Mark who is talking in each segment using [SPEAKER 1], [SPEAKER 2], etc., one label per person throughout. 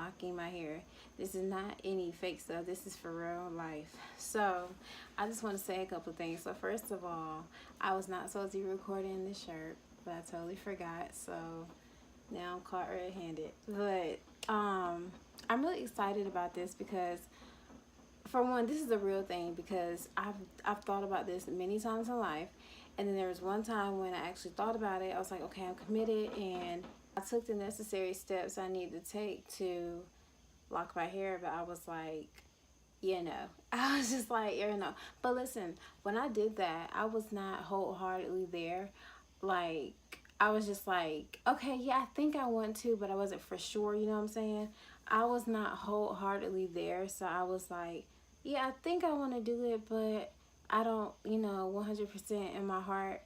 [SPEAKER 1] locking my hair. This is not any fake stuff. This is for real life. So I just want to say a couple of things. So first of all, I was not supposed to be recording this shirt, but I totally forgot. So now I'm caught red-handed. But I'm really excited about this because, for one, this is a real thing, because I've thought about this many times in life. And then there was one time when I actually thought about it. I was like, okay, I'm committed, and I took the necessary steps I need to take to lock my hair. But I was like, I was just like, But listen, when I did that, I was not wholeheartedly there. Like, I was just like, okay, yeah, I think I want to, but I wasn't for sure, you know what I'm saying? I was not wholeheartedly there, so I was like, yeah, I think I want to do it, but I don't, 100% in my heart,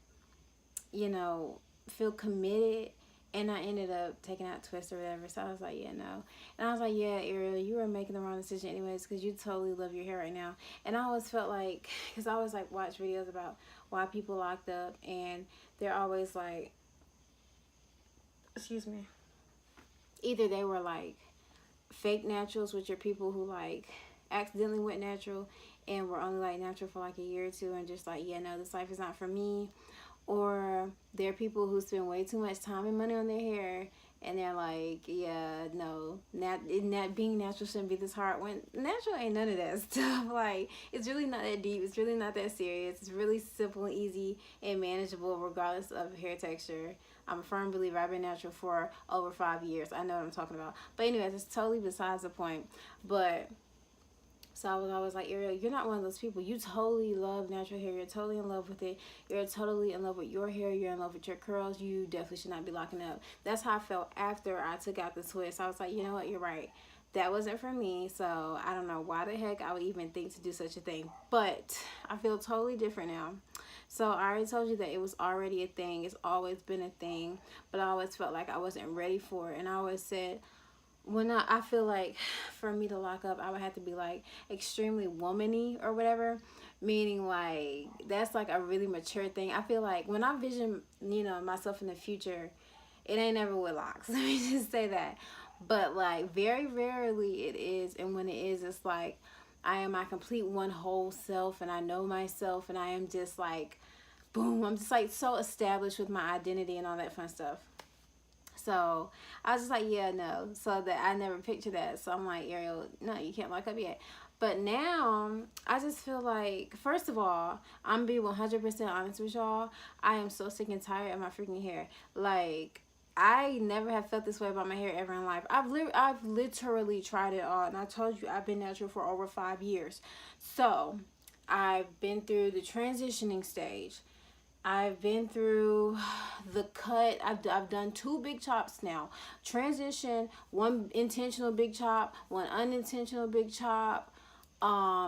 [SPEAKER 1] feel committed. And I ended up taking out twists or whatever. So I was like, yeah, no. And I was like, yeah, Ariel, you were making the wrong decision anyways, because you totally love your hair right now. And I always felt like, because I always like watch videos about why people locked up, and they're always like, excuse me, either they were like fake naturals, which are people who like accidentally went natural and were only like natural for like a year or two and just like, yeah, no, this life is not for me. Or there are people who spend way too much time and money on their hair, and they're like, yeah, no, being natural shouldn't be this hard, when natural ain't none of that stuff. Like, it's really not that deep. It's really not that serious. It's really simple and easy and manageable regardless of hair texture. I'm a firm believer. I've been natural for over 5 years. I know what I'm talking about. But anyways, it's totally besides the point. But so I was always like, Ariel, you're not one of those people. You totally love natural hair. You're totally in love with it. You're totally in love with your hair. You're in love with your curls. You definitely should not be locking up. That's how I felt after I took out the twist. I was like, you know what? You're right. That wasn't for me. So I don't know why the heck I would even think to do such a thing. But I feel totally different now. So I already told you that it was already a thing. It's always been a thing. But I always felt like I wasn't ready for it. And I always said, when I feel like for me to lock up, I would have to be like extremely womany or whatever, meaning like that's like a really mature thing. I feel like when I vision, myself in the future, it ain't ever with locks. Let me just say that. But like very rarely it is, and when it is, it's like I am my complete one whole self, and I know myself, and I am just like, boom, I'm just like so established with my identity and all that fun stuff. So I was just like, yeah, no. So that I never pictured that. So I'm like, Ariel, no, you can't lock up yet. But now I just feel like, first of all, I'm be 100% honest with y'all. I am so sick and tired of my freaking hair. Like, I never have felt this way about my hair ever in life. I've literally tried it all. And I told you I've been natural for over 5 years. So I've been through the transitioning stage. I've been through the cut. I've done 2 big chops now. Transition, 1 intentional big chop, 1 unintentional big chop.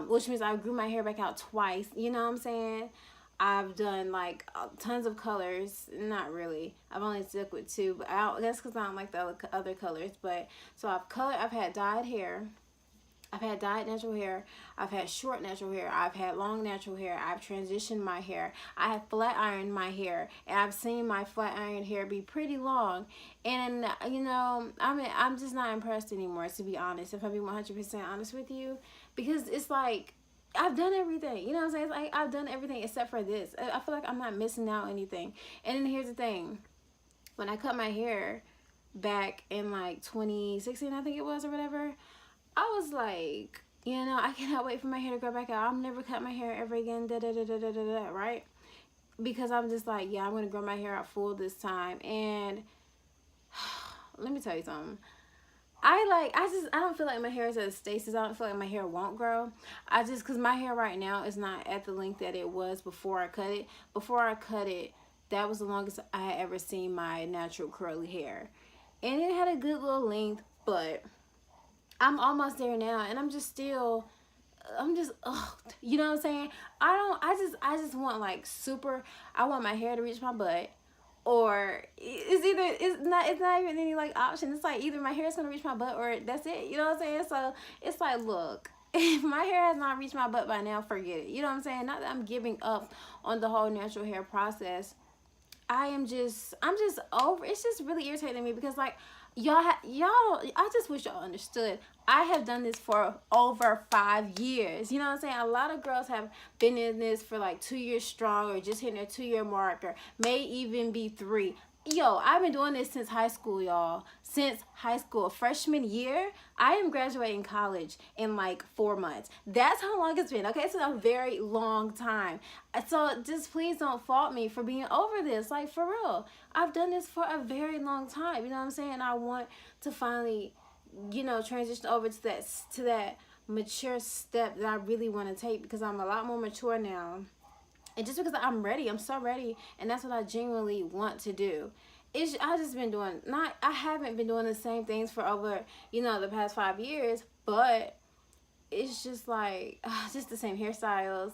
[SPEAKER 1] Which means I grew my hair back out twice. You know what I'm saying? I've done like tons of colors. Not really. I've only stuck with 2, but that's because I don't like the other colors. But so I've had dyed hair. I've had dyed natural hair. I've had short natural hair. I've had long natural hair. I've transitioned my hair. I have flat ironed my hair, and I've seen my flat ironed hair be pretty long. And I'm just not impressed anymore, to be honest. If I be 100% honest with you, because it's like I've done everything. You know what I'm saying? It's like I've done everything except for this. I feel like I'm not missing out anything. And then here's the thing: when I cut my hair back in like 2016, I think it was, or whatever, I was like, I cannot wait for my hair to grow back out. I'll never cut my hair ever again, right? Because I'm just like, yeah, I'm going to grow my hair out full this time. And let me tell you something. I don't feel like my hair is at a stasis. I don't feel like my hair won't grow. Because my hair right now is not at the length that it was before I cut it. Before I cut it, that was the longest I had ever seen my natural curly hair. And it had a good little length, but I'm almost there now, and I'm just, you know what I'm saying? I just want like I want my hair to reach my butt, or it's not even any like option. It's like either my hair is gonna reach my butt or that's it. You know what I'm saying? So it's like, look, if my hair has not reached my butt by now, forget it. You know what I'm saying? Not that I'm giving up on the whole natural hair process. I'm just over. It's just really irritating me because like I just wish y'all understood. I have done this for over 5 years. You know what I'm saying? A lot of girls have been in this for like 2 years strong, or just hitting their 2 year mark, or may even be three. Yo, I've been doing this since high school, y'all. Since high school, freshman year, I am graduating college in like 4 months. That's how long it's been. Okay, it's a very long time. So just please don't fault me for being over this. Like, for real, I've done this for a very long time. You know what I'm saying? I want to finally, transition over to that mature step that I really want to take, because I'm a lot more mature now. And just because I'm ready, I'm so ready, and that's what I genuinely want to do. I just been doing, not I haven't been doing the same things for over, the past 5 years, but it's just like just the same hairstyles,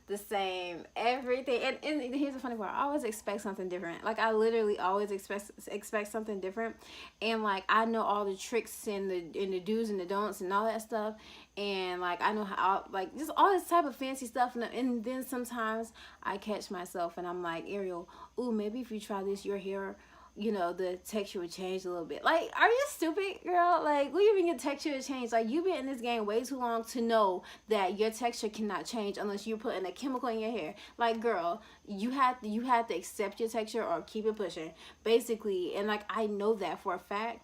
[SPEAKER 1] the same everything. And here's the funny part: I always expect something different. Like, I literally always expect something different, and like, I know all the tricks and the do's and the don'ts and all that stuff, and like, I know how, like, just all this type of fancy stuff, and then sometimes I catch myself and I'm like, Ariel, ooh, maybe if you try this, your hair, the texture would change a little bit. Like, are you stupid, girl? Like, what do you mean your texture would change? Like, you've been in this game way too long to know that your texture cannot change unless you're putting a chemical in your hair. Like, girl, you have to accept your texture or keep it pushing, basically. And like, I know that for a fact.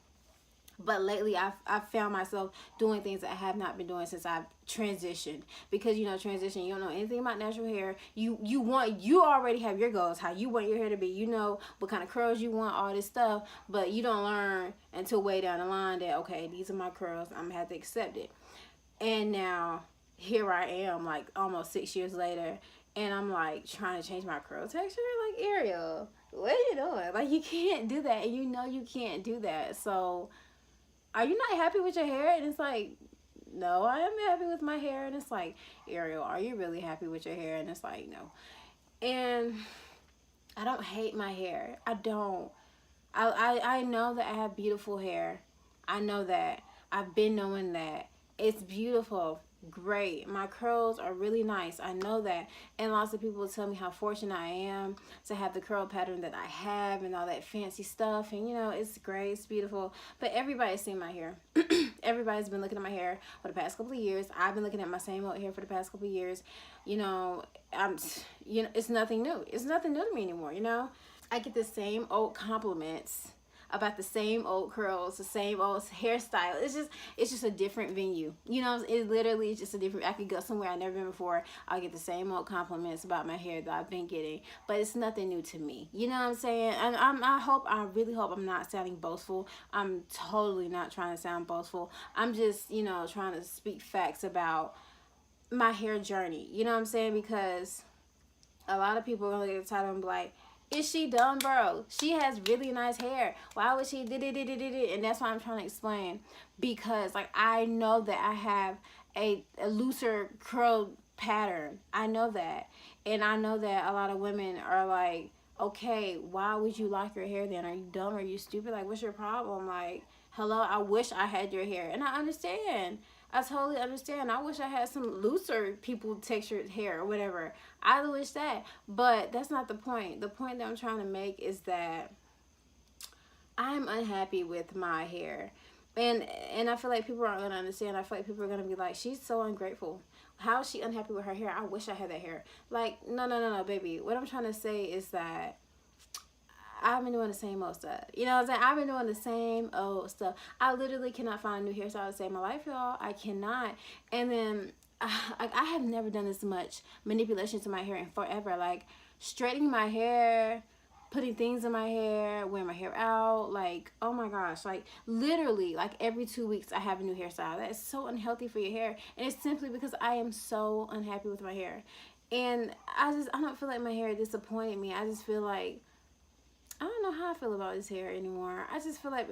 [SPEAKER 1] But lately, I've found myself doing things that I have not been doing since I've transitioned. Because, transition, you don't know anything about natural hair. You already have your goals, how you want your hair to be. You know what kind of curls you want, all this stuff. But you don't learn until way down the line that, okay, these are my curls, I'm going to have to accept it. And now, here I am, like, almost 6 years later. And I'm, like, trying to change my curl texture. Like, Ariel, what are you doing? Like, you can't do that. And you can't do that. So, are you not happy with your hair? And it's like, no, I am happy with my hair. And it's like, Ariel, are you really happy with your hair? And it's like, no. And I don't hate my hair. I don't. I know that I have beautiful hair. I know that. I've been knowing that. It's beautiful. Great. My curls are really nice. I know that. And lots of people tell me how fortunate I am to have the curl pattern that I have and all that fancy stuff. And, it's great. It's beautiful. But everybody's seen my hair. Everybody's been looking at my hair for the past couple of years. I've been looking at my same old hair for the past couple of years. It's nothing new. It's nothing new to me anymore. I get the same old compliments about the same old curls, the same old hairstyle. It's just a different venue. It literally is just a different. I could go somewhere I've never been before. I'll get the same old compliments about my hair that I've been getting, but it's nothing new to me. You know what I'm saying? And I really hope I'm not sounding boastful. I'm totally not trying to sound boastful. I'm just, trying to speak facts about my hair journey. You know what I'm saying? Because a lot of people are gonna look at the title and be like, is she dumb, bro? She has really nice hair. Why would she did it? And that's why I'm trying to explain. Because, like, I know that I have a looser curl pattern. I know that. And I know that a lot of women are like, okay, why would you like your hair then? Are you dumb? Are you stupid? Like, what's your problem? Like, hello, I wish I had your hair. And I understand. I totally understand. I wish I had some looser people textured hair or whatever. I wish that. But that's not the point. The point that I'm trying to make is that I'm unhappy with my hair. And I feel like people aren't going to understand. I feel like people are going to be like, she's so ungrateful. How is she unhappy with her hair? I wish I had that hair. Like, no, baby. What I'm trying to say is that I've been doing the same old stuff. You know what I'm saying? I've been doing the same old stuff. I literally cannot find a new hairstyle to save my life, y'all. I cannot. And then, I have never done this much manipulation to my hair in forever. Like, straightening my hair, putting things in my hair, wearing my hair out. Like, oh my gosh. Like, literally, like, every 2 weeks I have a new hairstyle. That is so unhealthy for your hair. And it's simply because I am so unhappy with my hair. And I don't feel like my hair disappointed me. I just feel like, I don't know how I feel about this hair anymore. I just feel like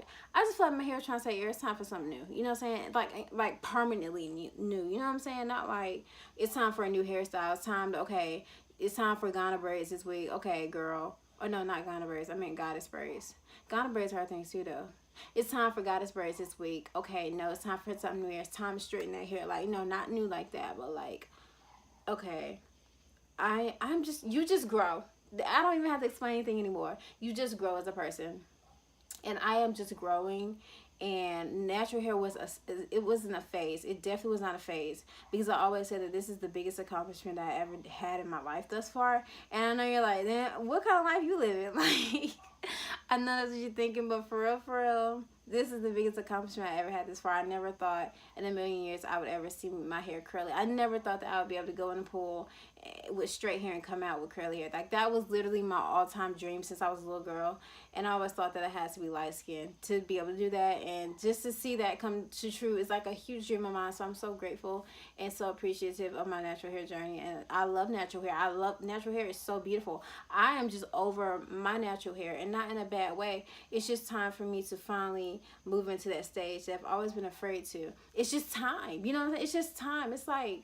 [SPEAKER 1] my hair is trying to say, it's time for something new. You know what I'm saying? Like permanently new. You know what I'm saying? Not like it's time for a new hairstyle. It's time for Ghana braids this week. Okay, girl. Oh no, not Ghana braids. I meant goddess braids. Ghana braids are things too, though. It's time for goddess braids this week. Okay, no, it's time for something new. It's time to straighten that hair. Like, no, not new like that, but like, okay. You just grow. I don't even have to explain anything anymore. You just grow as a person. and I am just growing. And natural hair was it wasn't a phase. It definitely was not a phase, because I always said that this is the biggest accomplishment I ever had in my life thus far. And I know you're like, then what kind of life you living? Like, I know that's what you're thinking, but for real, this is the biggest accomplishment I ever had this far. I never thought in a million years I would ever see my hair curly. I never thought that I would be able to go in the pool with straight hair and come out with curly hair. Like, that was literally my all-time dream since I was a little girl. And I always thought that I had to be light skinned to be able to do that. And just to see that come to true is like a huge dream of mine. So I'm so grateful and so appreciative of my natural hair journey. And I love natural hair. I love natural hair. It's so beautiful. I am just over my natural hair, and not in a bad way. It's just time for me to finally move into that stage that I've always been afraid to. It's just time. You know, it's just time. It's like,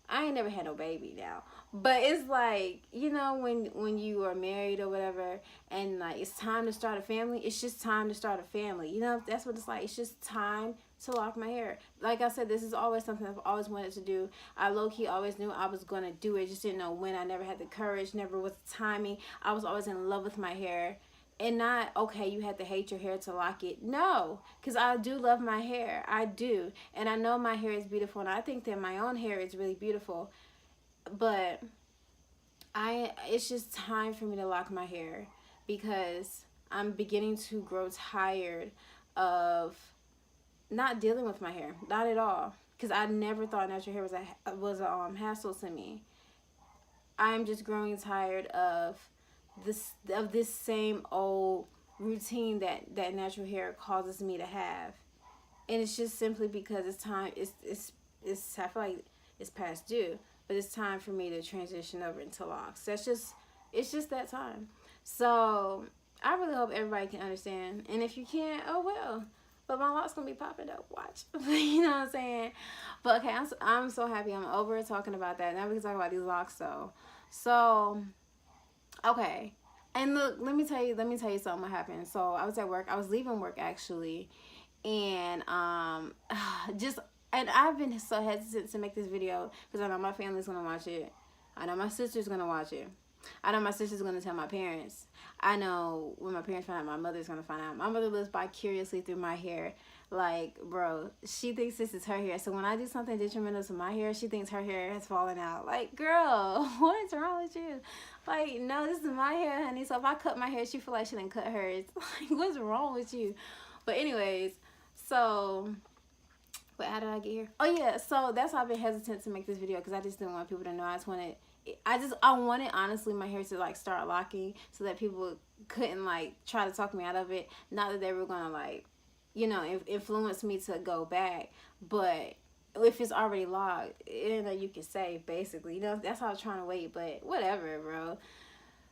[SPEAKER 1] I ain't never had no baby now, but it's like, you know, when you are married or whatever, and like it's time to start a family, it's just time to start a family. You know, that's what it's like. It's just time to lock my hair. Like I said, this is always something I've always wanted to do. I low-key always knew I was going to do it, just didn't know when. I never had the courage, never was the timing. I was always in love with my hair. And not, okay, you have to hate your hair to lock it. No, because I do love my hair. I do. And I know my hair is beautiful. And I think that my own hair is really beautiful. But it's just time for me to lock my hair, because I'm beginning to grow tired of not dealing with my hair. Not at all. Because I never thought natural hair was a hassle to me. I'm just growing tired of this same old routine that natural hair causes me to have. And it's just simply because it's time. It's I feel like it's past due, but it's time for me to transition over into locks. It's just that time. So I really hope everybody can understand. And if you can't, oh well. But my locks gonna be popping up. Watch. You know what I'm saying? But okay, I'm so happy. I'm over talking about that. Now we can talk about these locks though. So okay. And look, let me tell you something what happened. So I was at work. I was leaving work actually. And just, and I've been so hesitant to make this video because I know my family's gonna watch it. I know my sister's gonna watch it. I know my sister's gonna tell my parents. I know when my parents find out, my mother's gonna find out. My mother lives vicariously through my hair. Like, bro, she thinks this is her hair. So when I do something detrimental to my hair, she thinks her hair has fallen out. Like, girl, what is wrong with you? Like, no, this is my hair, honey. So if I cut my hair, she feel like she didn't cut hers. Like, what's wrong with you? But anyways, so, but how did I get here? Oh yeah, so that's why I've been hesitant to make this video, because I just didn't want people to know. I wanted honestly my hair to like start locking so that people couldn't like try to talk me out of it. Not that they were gonna like, you know, influence me to go back, but if it's already locked, you know, you can say basically, you know, that's how I was trying to wait, but whatever, bro.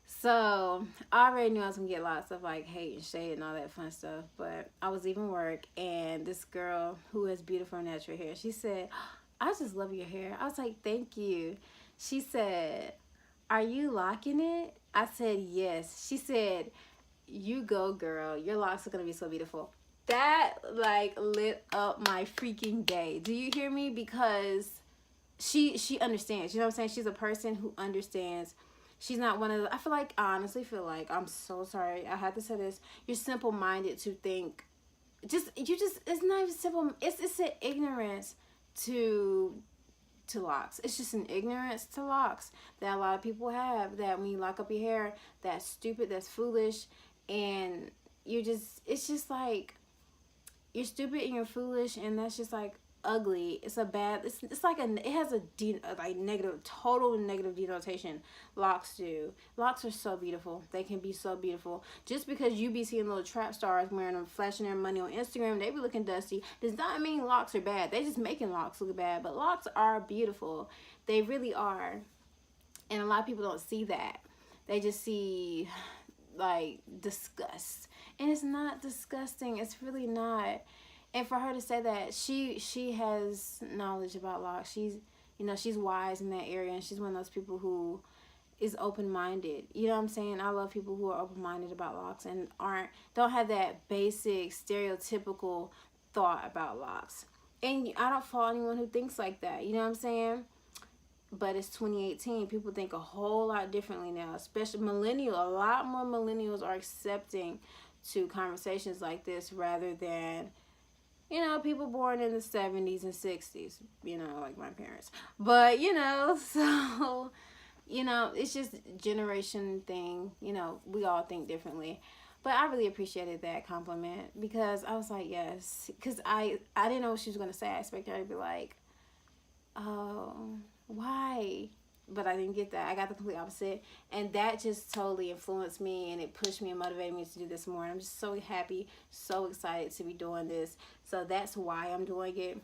[SPEAKER 1] So I already knew I was gonna get lots of like hate and shade and all that fun stuff, but I was leaving work, and this girl who has beautiful natural hair, she said, I just love your hair. I was like, thank you. She said, are you locking it? I said, yes. She said, you go, girl. Your locks are gonna be so beautiful. That like lit up my freaking day. Do you hear me? Because she understands. You know what I'm saying? She's a person who understands. She's not one of the, I honestly feel like, I'm so sorry, I had to say this, you're simple-minded to think, it's not even simple, it's an ignorance to locks. It's just an ignorance to locks that a lot of people have, that when you lock up your hair, that's stupid, that's foolish, and it's just like, you're stupid and you're foolish, and that's just like ugly. It's a bad, it's like it has a negative, total negative denotation. Locks do. Locks are so beautiful. They can be so beautiful. Just because you be seeing little trap stars wearing them, flashing their money on Instagram, they be looking dusty, does not mean locks are bad. They just making locks look bad, but locks are beautiful. They really are. And a lot of people don't see that. They just see like disgust, and it's not disgusting. It's really not. And for her to say that, she has knowledge about locks. She's, you know, she's wise in that area, and she's one of those people who is open-minded. You know what I'm saying? I love people who are open-minded about locks and don't have that basic stereotypical thought about locks. And I don't fault anyone who thinks like that. You know what I'm saying? But it's 2018. People think a whole lot differently now, especially a lot more millennials are accepting to conversations like this rather than, you know, people born in the 70s and 60s, you know, like my parents. But, you know, so, you know, it's just generation thing. You know, we all think differently. But I really appreciated that compliment because I was like, yes. Because I didn't know what she was going to say. I expected her to be like, oh, why? But I didn't get that. I got the complete opposite. And that just totally influenced me and it pushed me and motivated me to do this more. And I'm just so happy, so excited to be doing this. So that's why I'm doing it.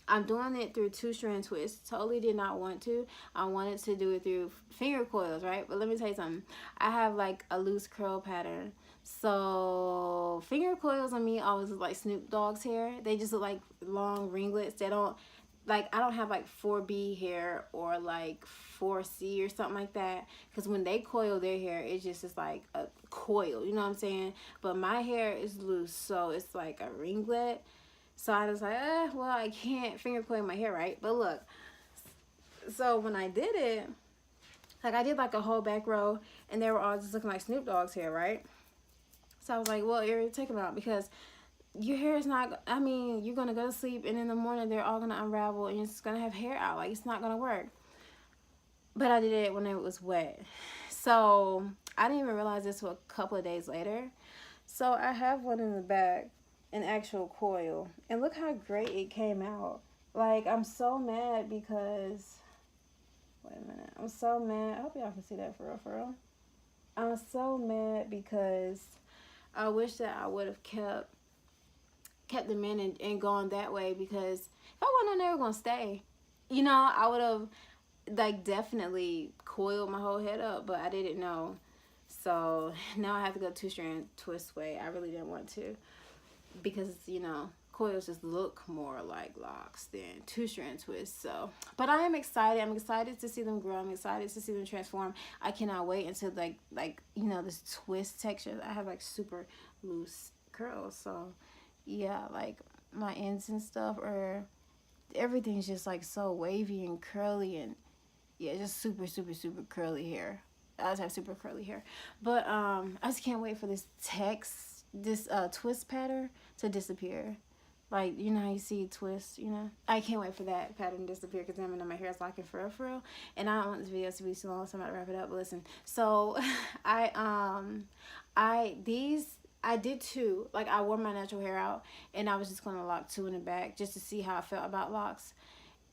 [SPEAKER 1] I'm doing it through 2-strand twists. Totally did not want to. I wanted to do it through finger coils, right? But let me tell you something. I have like a loose curl pattern. So finger coils on me always look like Snoop Dogg's hair. They just look like long ringlets. They don't, like, I don't have like 4B hair or like 4C or something like that. Because when they coil their hair, it just is like a coil. You know what I'm saying? But my hair is loose. So it's like a ringlet. So I was like, well, I can't finger coil my hair, right? But look, so when I did it, like I did like a whole back row and they were all just looking like Snoop Dogg's hair, right? So I was like, well, you're taking them out because your hair is not, I mean, you're going to go to sleep and in the morning they're all going to unravel and you're just going to have hair out. Like, it's not going to work. But I did it when it was wet. So I didn't even realize this until a couple of days later. So I have one in the back, an actual coil. And look how great it came out. Like, I'm so mad because, wait a minute. I'm so mad. I hope y'all can see that for real, for real. I'm so mad because I wish that I would have kept them in and gone that way, because if I wasn't never gonna stay, you know, I would have like definitely coiled my whole head up, but I didn't know. So now I have to go 2-strand twist way. I really didn't want to because, you know, coils just look more like locks than 2-strand twists. So, but I am excited. I'm excited to see them grow. I'm excited to see them transform. I cannot wait until like you know, this twist texture. I have like super loose curls, so yeah, like my ends and stuff are, everything's just like so wavy and curly, and yeah, just super curly hair. I just have super curly hair. But I just can't wait for this twist pattern to disappear. Like, you know how you see twists, you know? I can't wait for that pattern to disappear because then my hair is locking for real. And I don't want this video to be too long, so I'm about to wrap it up. But listen, so I did 2. Like, I wore my natural hair out, and I was just going to lock 2 in the back just to see how I felt about locks.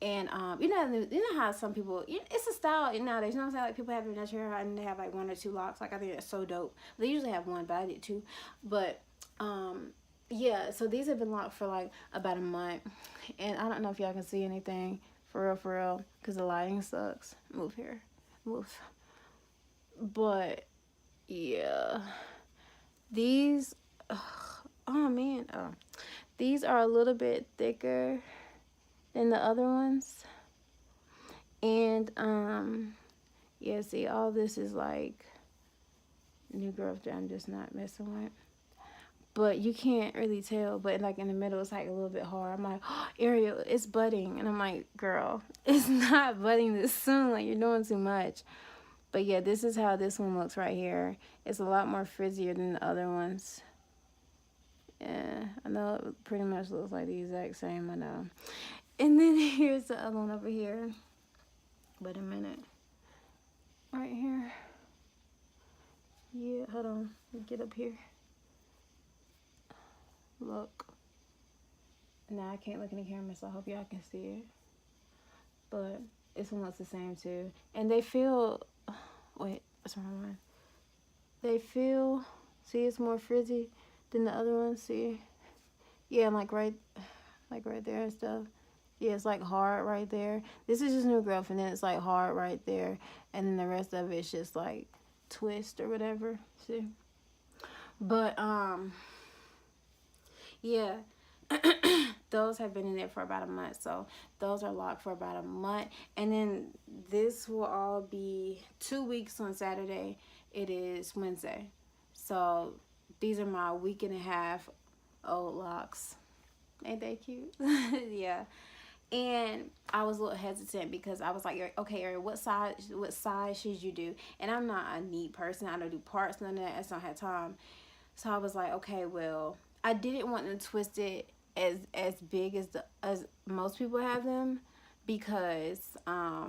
[SPEAKER 1] And, you know how some people, it's a style nowadays, you know what I'm saying? Like, people have their natural hair out, and they have, like, 1 or 2 locks. Like, I think that's so dope. They usually have 1, but I did 2. But, yeah, so these have been locked for, like, about a month. And I don't know if y'all can see anything, for real, because the lighting sucks. Move here. Move. But, yeah. These, oh man, these are a little bit thicker than the other ones. And, yeah, see, all this is like new growth that I'm just not messing with. But you can't really tell, but like in the middle, it's like a little bit hard. I'm like, oh, Ariel, it's budding. And I'm like, girl, it's not budding this soon. Like, you're doing too much. But yeah, this is how this one looks right here. It's a lot more frizzier than the other ones. Yeah, I know it pretty much looks like the exact same, I know. And then here's the other one over here. Wait a minute. Right here. Yeah, hold on. Let me get up here. Look. Now I can't look in the camera, so I hope y'all can see it. But this one looks the same too. And they feel, wait, that's the wrong one. They feel, see, it's more frizzy than the other ones, see? Yeah, like right there and stuff. Yeah, it's like hard right there. This is just new growth, and then it's like hard right there. And then the rest of it's just like twist or whatever, see? But, yeah. Those have been in there for about a month, so those are locked for about a month. And then this will all be 2 weeks on Saturday. It is Wednesday, so these are my week and a half old locks. Ain't they cute? Yeah. And I was a little hesitant because I was like, okay, Ariel, what size should you do? And I'm not a neat person. I don't do parts, none of that. I just don't have time. So I was like, okay, well, I didn't want to twist it as big as most people have them, because I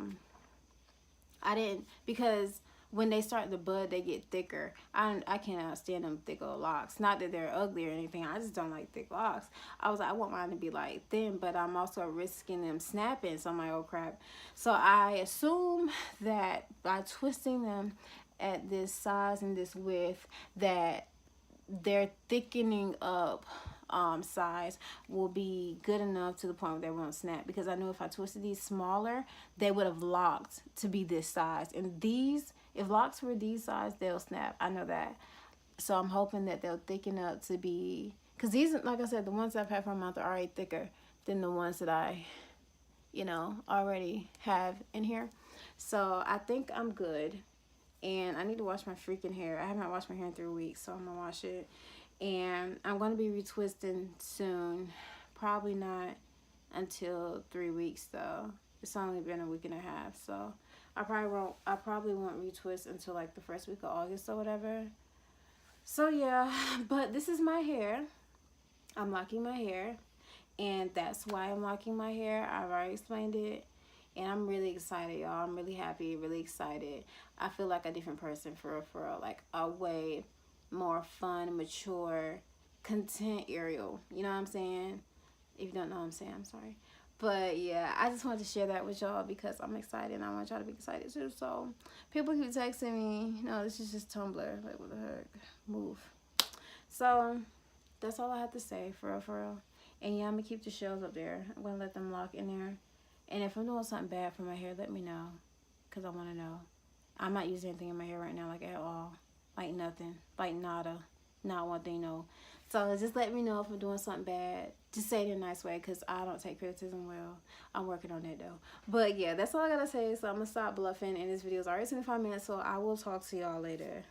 [SPEAKER 1] didn't, because when they start to bud, they get thicker. I cannot stand them thick old locks. Not that they're ugly or anything. I just don't like thick locks. I was like, I want mine to be like thin, but I'm also risking them snapping. So I'm like, oh crap. So I assume that by twisting them at this size and this width, that their thickening up size will be good enough to the point where they won't snap, because I know if I twisted these smaller, they would have locked to be this size, and these, if locks were these size, they'll snap. I know that. So I'm hoping that they'll thicken up to be, because these, like I said, the ones I've had for a month are already thicker than the ones that I, you know, already have in here. So I think I'm good. And I need to wash my freaking hair. I haven't washed my hair in 3 weeks, so I'm gonna wash it. And I'm gonna be retwisting soon. Probably not until 3 weeks though. It's only been a week and a half, so I probably won't retwist until like the first week of August or whatever. So yeah, but this is my hair. I'm locking my hair, and that's why I'm locking my hair. I've already explained it. And I'm really excited, y'all. I'm really happy, really excited. I feel like a different person for real. Like a way more fun, mature, content Ariel. You know what I'm saying? If you don't know what I'm saying, I'm sorry. But yeah, I just wanted to share that with y'all because I'm excited and I want y'all to be excited too. So people keep texting me, no, this is just Tumblr. Like, what the heck? Move. So that's all I have to say, for real. And yeah, I'm gonna keep the shells up there. I'm gonna let them lock in there. And if I'm doing something bad for my hair, let me know, because I want to know. I'm not using anything in my hair right now, like at all. Like nothing. Like nada. Not one thing, no. So just let me know if I'm doing something bad. Just say it in a nice way, because I don't take criticism well. I'm working on that though. But yeah, that's all I got to say. So I'm going to stop bluffing. And this video is already 25 minutes, so I will talk to y'all later.